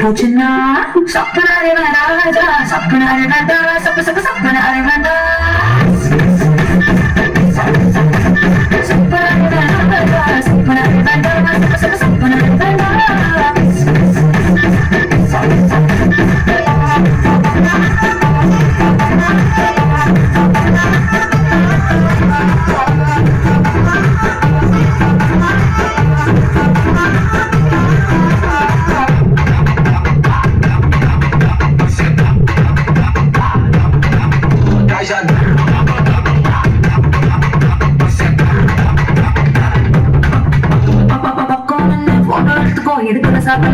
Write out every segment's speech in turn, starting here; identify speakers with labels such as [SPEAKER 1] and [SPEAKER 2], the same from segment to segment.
[SPEAKER 1] போச்சுன்னா சப்பனாரே வேண்டாம் சப்பனாரே வேண்டாம் சப்பனாரே வேண்டாம் எடுக்கிற சாப்பிட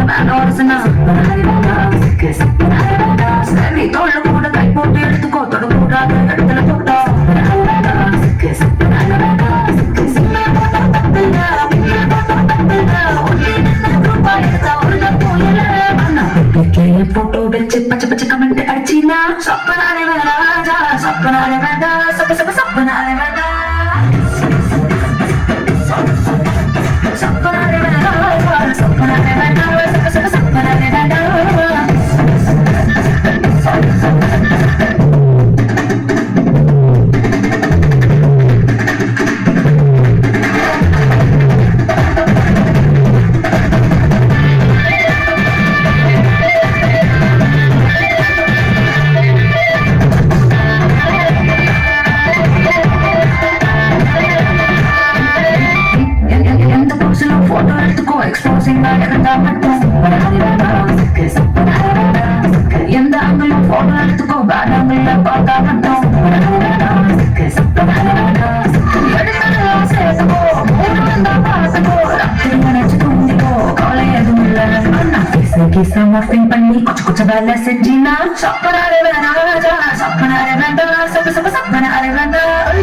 [SPEAKER 1] சரி தோல்ல கூட கை போட்டு எடுத்துக்கோ தொடக்கூடாது இடத்துல போட்டா போட்டோ வச்சு பச்சை பச்சை கமெண்ட் அடிச்சினா சப்பனாரே வேண்டாம் சப்பனாரே வேண்டாம் சப்பனாரே வேண்டாம் எந்த அங்கலும் போட்டோ எடுத்துக்கோ வேற அங்கல பார்த்தா மட்டும் சேர்த்துக்கோ நினைச்சு தூண்டிக்கோ கவலை எதுவும் இல்ல மஃபிங் பண்ணி கொஞ்சம் கொஞ்சம் வேலை செஞ்சினா சப்பனாரே வேண்டாம் சப்பனாரே வேண்டாம் சப்பனாரே வேண்டாம்